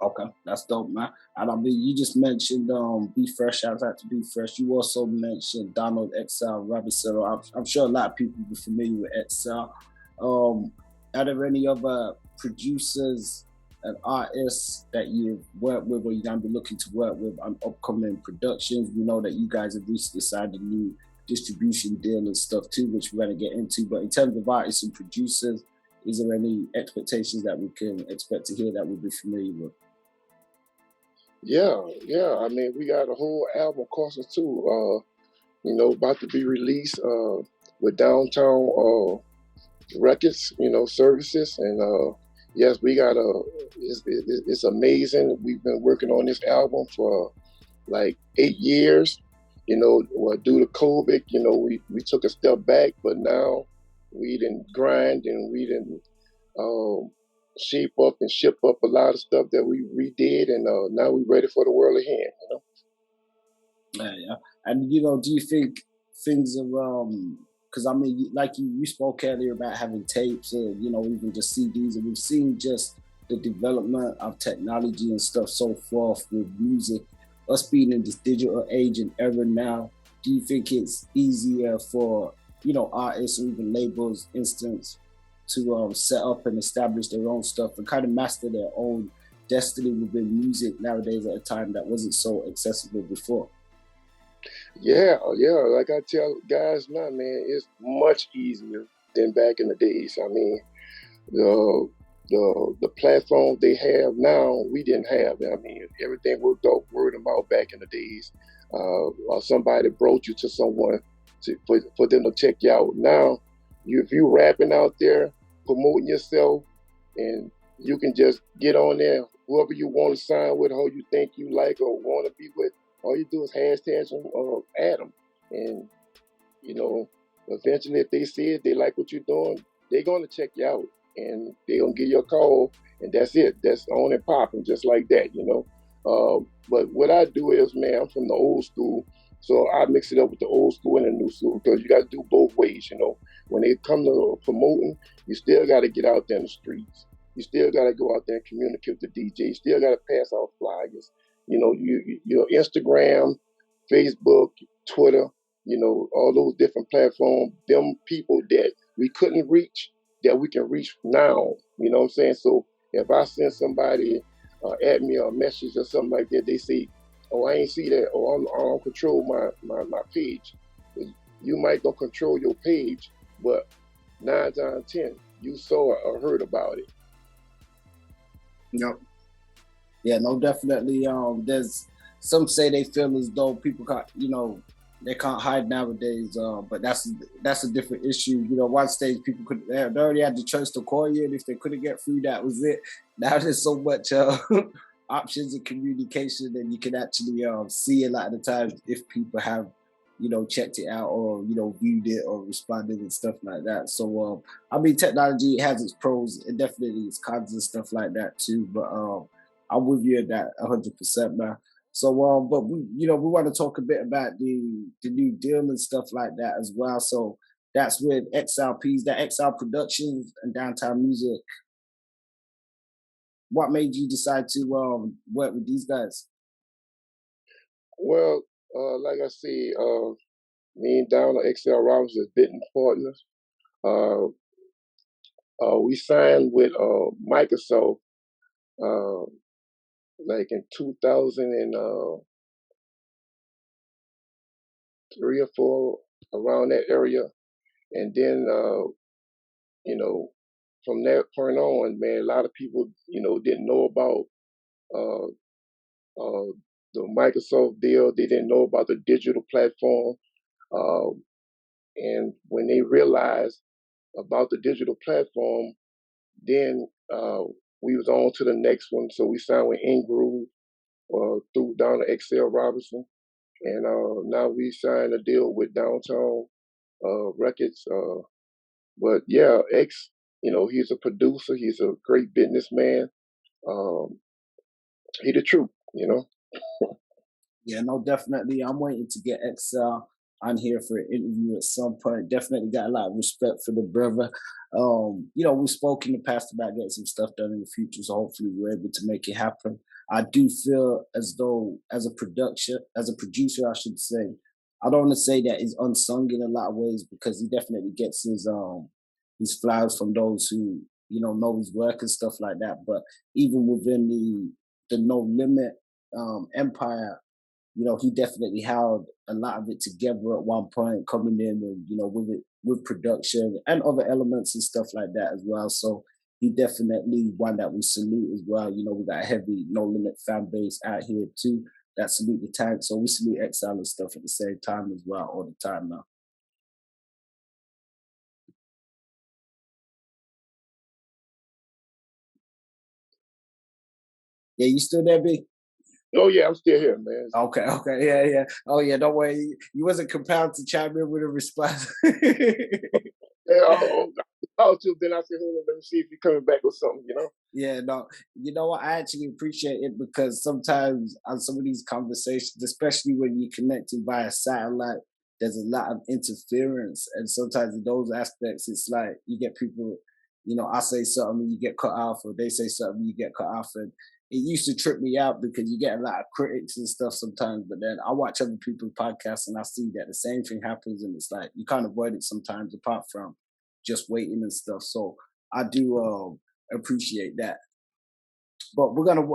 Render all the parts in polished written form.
Okay, that's dope, man. And I mean, you just mentioned Be Fresh. Shout out to Be Fresh. You also mentioned Donald Exile Robinson. I'm sure a lot of people be familiar with Exile. Are there any other producers and artists that you've worked with or you're gonna be looking to work with on upcoming productions? We know that you guys have recently signed a new distribution deal and stuff too, which we're gonna get into. But in terms of artists and producers, is there any expectations that we can expect to hear that we'll be familiar with? Yeah. I mean, we got a whole album courses too. About to be released with Downtown Records. Services, and yes, we got it's amazing. We've been working on this album for like 8 years. Well, due to COVID, we took a step back, but now we didn't grind and we didn't shape up and ship up a lot of stuff that we redid, and now we're ready for the world ahead. Yeah. And do you think things are because I mean, like you spoke earlier about having tapes or even just CDs, and we've seen just the development of technology and stuff so forth with music. Us being in this digital age and era now, do you think it's easier for artists or even labels, instance, to set up and establish their own stuff and kind of master their own destiny within music nowadays at a time that wasn't so accessible before? Yeah. Like I tell guys now, man, it's much easier than back in the days. I mean, the platform they have now, we didn't have. I mean, everything worked out word of mouth back in the days. Or somebody brought you to someone for them to check you out. Now, if you rapping out there, promoting yourself, and you can just get on there, whoever you want to sign with, who you think you like or want to be with, all you do is hashtag them or add them. And, eventually if they see it, they like what you're doing, they're going to check you out. And they're going to give you a call, and that's it. That's on and popping, just like that. But what I do is, man, I'm from the old school. So I mix it up with the old school and the new school because you got to do both ways. When they come to promoting, you still got to get out there in the streets. You still got to go out there and communicate with the DJ. You still got to pass out flyers. Your Instagram, Facebook, Twitter, all those different platforms, them people that we couldn't reach, that we can reach now. You know what I'm saying? So if I send somebody at me a message or something like that, they say, "Oh, I ain't see that," or I don't control my page. You might don't control your page, but 9 times out of 10, you saw it or heard about it. Yep. Yeah, no, definitely. There's some say they feel as though people can't, they can't hide nowadays. But that's a different issue. One stage people they already had the choice to call you, and if they couldn't get through, that was it. Now there's so much options of communication, and you can actually see a lot of the times if people have checked it out or viewed it or responded and stuff like that. So I mean, technology has its pros and definitely its cons and stuff like that too. But I'm with you at that 100%, man. So but we want to talk a bit about the new deal and stuff like that as well. So that's with XLPs, that XL Productions and Downtown Music. What made you decide to work with these guys? Well, like I said, me and Down XL Robinson is business partners. We signed with Microsoft like in 2003 or 4, around that area. And then, from that point on, man, a lot of people, didn't know about uh, uh, the Microsoft deal. They didn't know about the digital platform. And when they realized about the digital platform, then we was on to the next one. So we signed with InQuiries through down to XL Robinson. And now we signed a deal with Downtown Records. But yeah, he's a producer. He's a great businessman. Um, he the truth. Yeah, no, definitely. I'm waiting to get XL on here for an interview at some point. Definitely got a lot of respect for the brother. We spoke in the past about getting some stuff done in the future, so hopefully we're able to make it happen. I do feel as though as a producer, I should say, I don't want to say that he's unsung in a lot of ways because he definitely gets his flowers from those who know his work and stuff like that. But even within the No Limit empire, he definitely held a lot of it together at one point, coming in and with it with production and other elements and stuff like that as well. So he definitely one that we salute as well. We got a heavy No Limit fan base out here too that salute the tank. So we salute Exile and stuff at the same time as well, all the time now. Yeah, you still there, B? Oh yeah, I'm still here, man. Okay, yeah. Oh yeah, don't worry. You wasn't compelled to chime in with a response. Yeah, then I said, hold on, let me see if you're coming back with something, Yeah, no, you know what? I actually appreciate it because sometimes on some of these conversations, especially when you're connected via satellite, there's a lot of interference, and sometimes in those aspects, it's like you get people, I say something, you get cut off, or they say something, you get cut off, and it used to trip me out because you get a lot of critics and stuff sometimes. But then I watch other people's podcasts and I see that the same thing happens, and it's like you can't avoid it sometimes, apart from just waiting and stuff. So I do appreciate that. But we're gonna,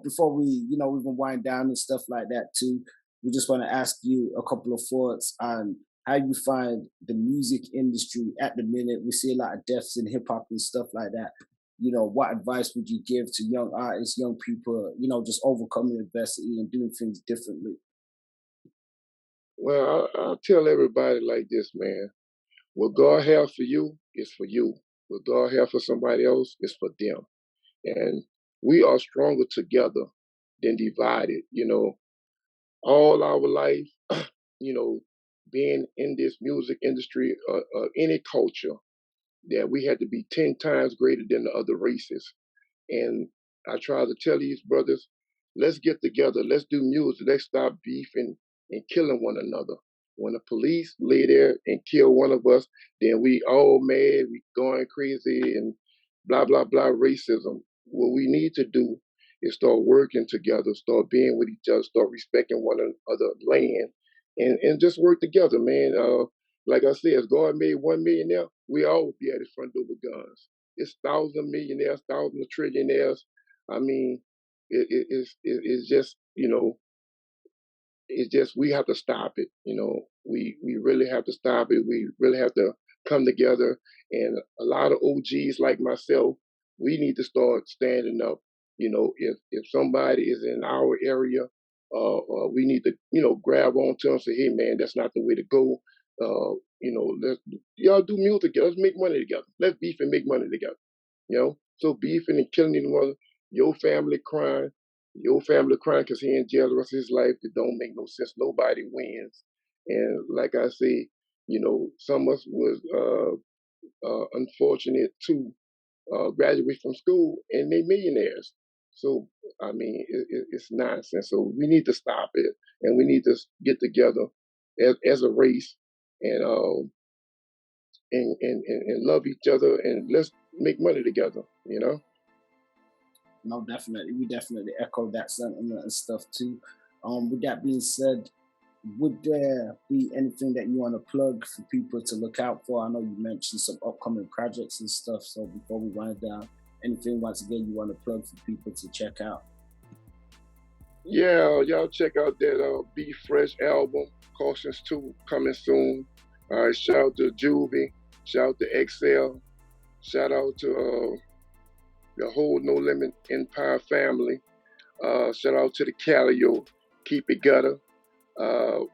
before we, even wind down and stuff like that too, we just want to ask you a couple of thoughts on how you find the music industry at the minute. We see a lot of deaths in hip hop and stuff like that. What advice would you give to young artists, young people, just overcoming adversity and doing things differently? Well, I'll tell everybody like this, man. What God has for you is for you. What God has for somebody else is for them. And we are stronger together than divided. All our life, being in this music industry, any culture, that we had to be 10 times greater than the other races. And I try to tell these brothers, let's get together, let's do music, let's stop beefing and killing one another. When the police lay there and kill one of us, then we all mad, we going crazy and blah, blah, blah, racism. What we need to do is start working together, start being with each other, start respecting one another land, and just work together, man. Like I said, if God made 1 millionaire, we all would be at his front door with guns. It's thousands of millionaires, thousands of trillionaires. I mean, it's just, it's just we have to stop it. We really have to stop it. We really have to come together. And a lot of OGs like myself, we need to start standing up. If somebody is in our area, we need to grab onto them and say, hey man, that's not the way to go. Let's y'all do music together. Let's make money together. Let's beef and make money together. So beefing and killing each other, your family crying because he in jail the rest of his life. It don't make no sense. Nobody wins. And like I say, some of us was unfortunate to graduate from school and they millionaires. So I mean, it's nonsense. So we need to stop it, and we need to get together as a race and and love each other, and let's make money together. No, definitely. We definitely echo that sentiment and stuff too. With that being said, would there be anything that you want to plug for people to look out for? I know you mentioned some upcoming projects and stuff. So before we wind down, anything once again you want to plug for people to check out? Yeah, y'all check out that Be Fresh album, Cautions 2, coming soon. All right, shout out to Juvie, shout out to Excel, shout out to the whole No Limit Empire family. Shout out to the Calio, Keep It Gutter. Uh,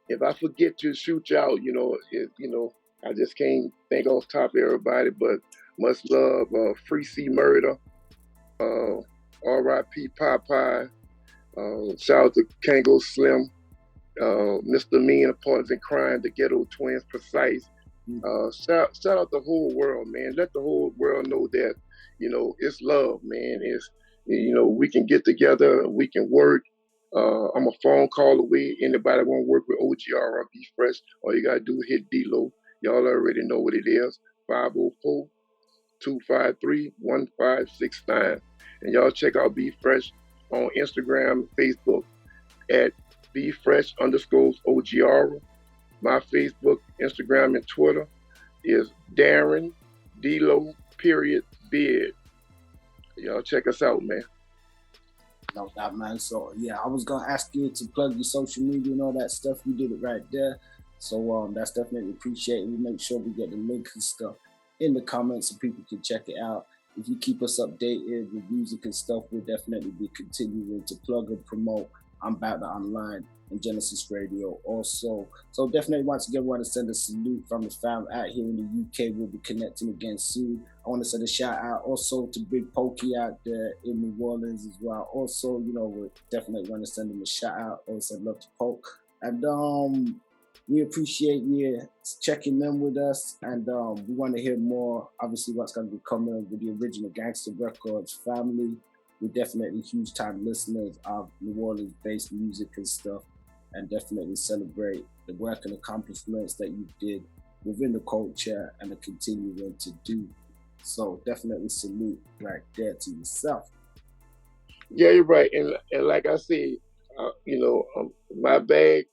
if I forget to shoot you out, I just can't think off top of everybody, but much love, Free C Murder, R.I.P. Popeye, shout out to Kango Slim, Mr. Mean, Partners in Crime, the Ghetto Twins, Precise. Shout out the whole world, man. Let the whole world know that, it's love, man. It's, we can get together, we can work. I'm a phone call away. Anybody want to work with OGR or Be Fresh, all you got to do is hit Delo. Y'all already know what it is. 504-253-1569. And y'all check out Be Fresh on Instagram, Facebook at Be Fresh _ OGR. My Facebook, Instagram, and Twitter is Darren Delo Beard. Y'all check us out, man. No doubt, man. So yeah, I was gonna ask you to plug your social media and all that stuff. You did it right there. So that's definitely appreciated. We make sure we get the link and stuff in the comments so people can check it out. If you keep us updated with music and stuff, we'll definitely be continuing to plug and promote. I'm Bout Online and Genesis Radio also. So definitely once again, want to send a salute from the fam out here in the UK. We'll be connecting again soon. I want to send a shout out also to Big Pokey out there in New Orleans as well. Also, we definitely want to send him a shout out. Also, love to Poke. And we appreciate you checking in with us, and we want to hear more. Obviously, what's going to be coming with the original Gangster Records family. We're definitely huge time listeners of New Orleans-based music and stuff, and definitely celebrate the work and accomplishments that you did within the culture and are continuing to do. So definitely salute right there to yourself. Yeah, you're right. And like I said, my bag.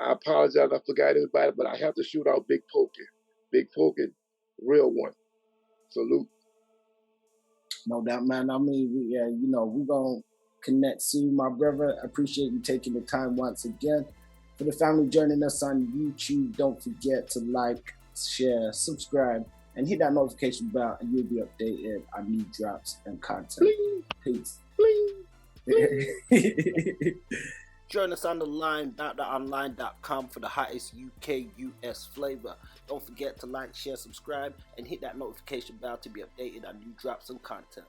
I apologize. I forgot everybody, but I have to shoot out Big Pokey. Big Pokey, real one. Salute. No doubt, man. I mean, we're going to connect soon, my brother. I appreciate you taking the time once again. For the family joining us on YouTube, don't forget to like, share, subscribe, and hit that notification bell, and you'll be updated on new drops and content. Peace. Join us on the line, bouttheonline.com for the hottest UK, US flavor. Don't forget to like, share, subscribe, and hit that notification bell to be updated on new drops and content.